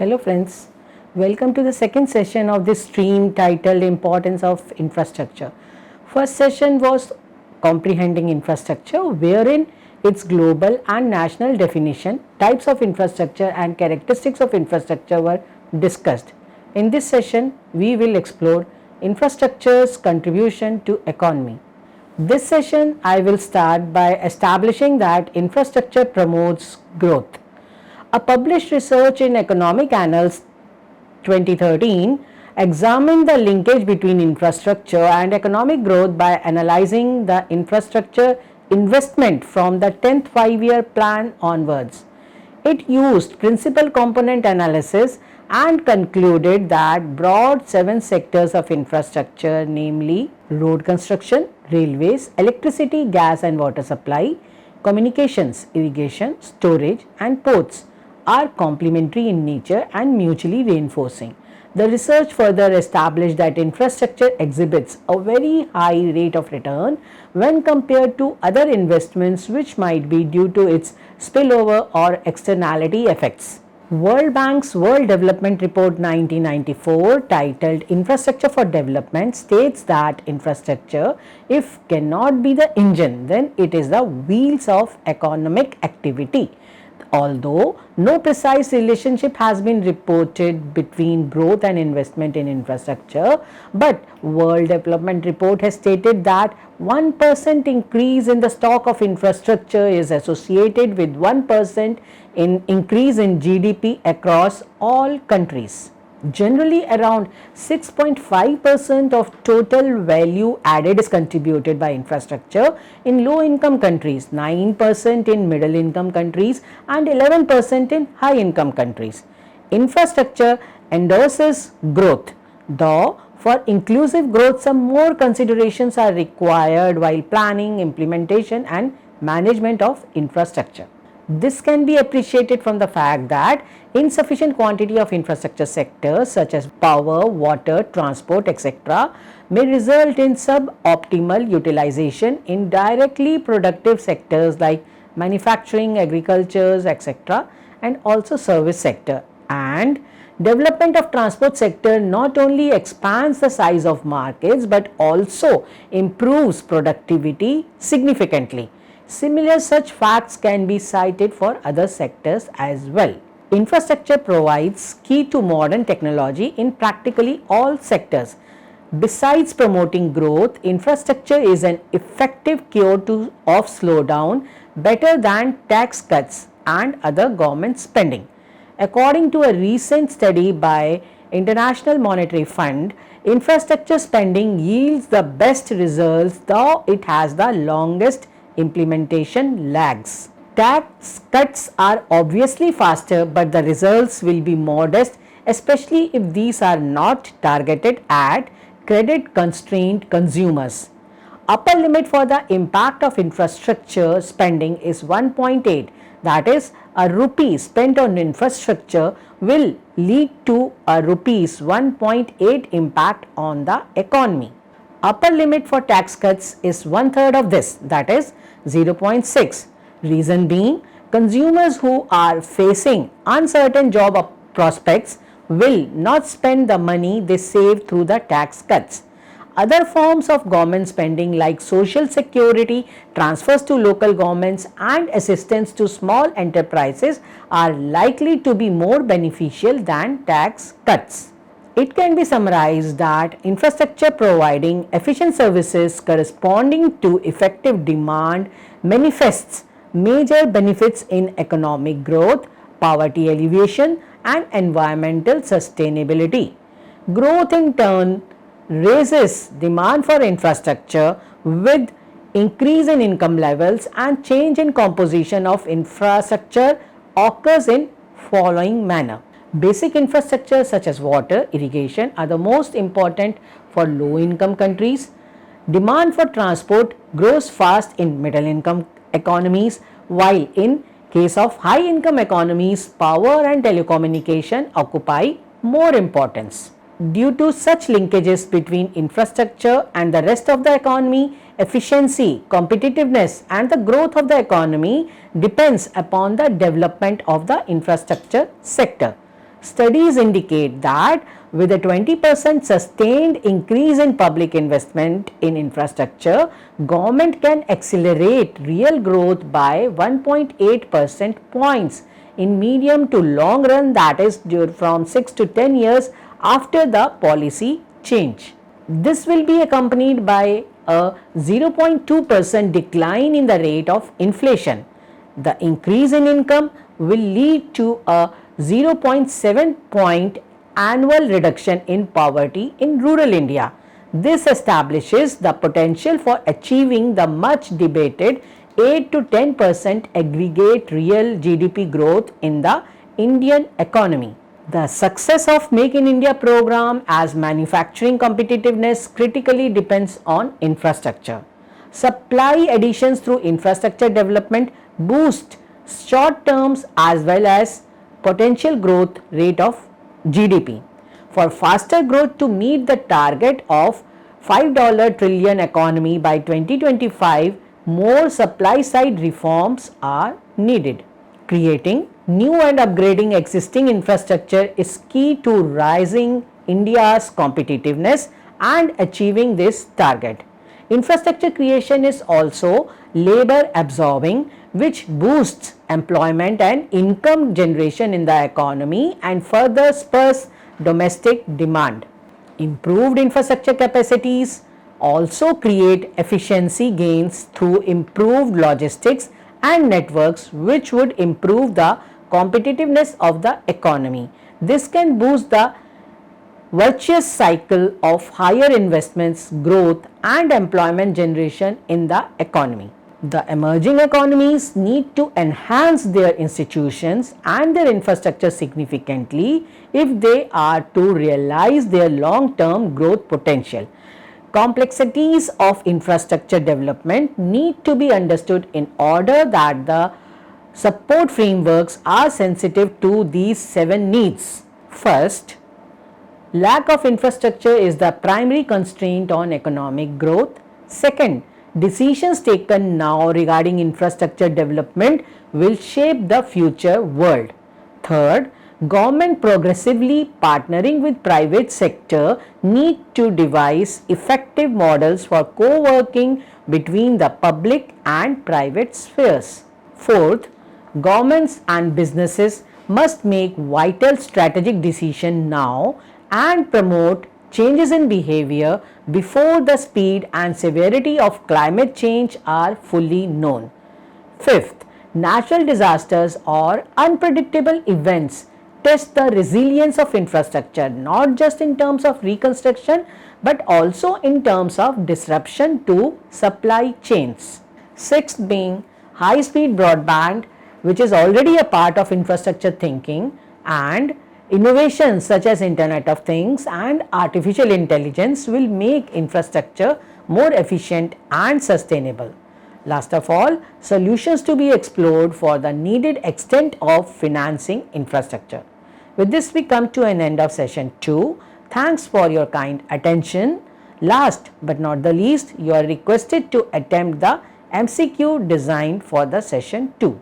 Hello friends, welcome to the second session of this stream titled Importance of Infrastructure. First session was Comprehending Infrastructure, wherein its global and national definition, types of infrastructure and characteristics of infrastructure were discussed. In this session, we will explore infrastructure's contribution to economy. This session I will start by establishing that infrastructure promotes growth. A published research in Economic Annals 2013 examined the linkage between infrastructure and economic growth by analyzing the infrastructure investment from the 10th 5-year plan onwards. It used principal component analysis and concluded that broad 7 sectors of infrastructure, namely road construction, railways, electricity, gas and water supply, communications, irrigation, storage and ports, are complementary in nature and mutually reinforcing. The research further established that infrastructure exhibits a very high rate of return when compared to other investments, which might be due to its spillover or externality effects. World Bank's World Development Report 1994, titled Infrastructure for Development, states that infrastructure, if cannot be the engine, then it is the wheels of economic activity. Although no precise relationship has been reported between growth and investment in infrastructure, but World Development Report has stated that 1% increase in the stock of infrastructure is associated with 1% in increase in GDP across all countries. Generally, around 6.5% of total value added is contributed by infrastructure in low income countries, 9% in middle income countries and 11% in high income countries. Infrastructure endorses growth, though for inclusive growth some more considerations are required while planning, implementation and management of infrastructure. This can be appreciated from the fact that insufficient quantity of infrastructure sectors such as power, water, transport, etc. may result in suboptimal utilization in directly productive sectors like manufacturing, agriculture, etc. and also service sector. And development of transport sector not only expands the size of markets but also improves productivity significantly. Similar such facts can be cited for other sectors as well. Infrastructure provides key to modern technology in practically all sectors. Besides promoting growth, infrastructure is an effective cure of slowdown, better than tax cuts and other government spending. According to a recent study by International Monetary Fund, infrastructure spending yields the best results, though it has the longest implementation lags. Tax cuts are obviously faster, but the results will be modest, especially if these are not targeted at credit constrained consumers. Upper limit for the impact of infrastructure spending is 1.8, that is, a rupee spent on infrastructure will lead to a rupees 1.8 impact on the economy. Upper limit for tax cuts is 1/3 of this, that is 0.6. Reason being, consumers who are facing uncertain job prospects will not spend the money they save through the tax cuts. Other forms of government spending like social security, transfers to local governments and assistance to small enterprises are likely to be more beneficial than tax cuts. It can be summarized that infrastructure providing efficient services corresponding to effective demand manifests major benefits in economic growth, poverty alleviation and environmental sustainability. Growth in turn raises demand for infrastructure with increase in income levels, and change in composition of infrastructure occurs in following manner. Basic infrastructure such as water, irrigation are the most important for low income countries. Demand for transport grows fast in middle income economies, while in case of high income economies, power and telecommunication occupy more importance. Due to such linkages between infrastructure and the rest of the economy, efficiency, competitiveness and the growth of the economy depends upon the development of the infrastructure sector. Studies indicate that with a 20% sustained increase in public investment in infrastructure, government can accelerate real growth by 1.8 percent points in medium to long run, that is from 6 to 10 years after the policy change. This will be accompanied by a 0.2% decline in the rate of inflation. The increase in income will lead to a 0.7 point annual reduction in poverty in rural India. This establishes the potential for achieving the much debated 8 to 10% aggregate real GDP growth in the Indian economy. The success of Make in India program as manufacturing competitiveness critically depends on infrastructure. Supply additions through infrastructure development boost short terms as well as potential growth rate of GDP. For faster growth to meet the target of $5 trillion economy by 2025, more supply side reforms are needed. Creating new and upgrading existing infrastructure is key to rising India's competitiveness and achieving this target. Infrastructure creation is also labor absorbing, which boosts employment and income generation in the economy and further spurs domestic demand. Improved infrastructure capacities also create efficiency gains through improved logistics and networks, which would improve the competitiveness of the economy. This can boost the virtuous cycle of higher investments, growth and employment generation in the economy. The emerging economies need to enhance their institutions and their infrastructure significantly if they are to realize their long-term growth potential. Complexities of infrastructure development need to be understood in order that the support frameworks are sensitive to these 7 needs. First, lack of infrastructure is the primary constraint on economic growth. Second, decisions taken now regarding infrastructure development will shape the future world. Third, government progressively partnering with private sector need to devise effective models for co-working between the public and private spheres. Fourth, governments and businesses must make vital strategic decisions now and promote changes in behavior before the speed and severity of climate change are fully known. Fifth, natural disasters or unpredictable events test the resilience of infrastructure, not just in terms of reconstruction but also in terms of disruption to supply chains. Sixth being high speed broadband, which is already a part of infrastructure thinking, and innovations such as Internet of Things and artificial intelligence will make infrastructure more efficient and sustainable. Last of all, solutions to be explored for the needed extent of financing infrastructure. With this, we come to an end of session 2. Thanks for your kind attention. Last but not the least, you are requested to attempt the MCQ designed for the session 2.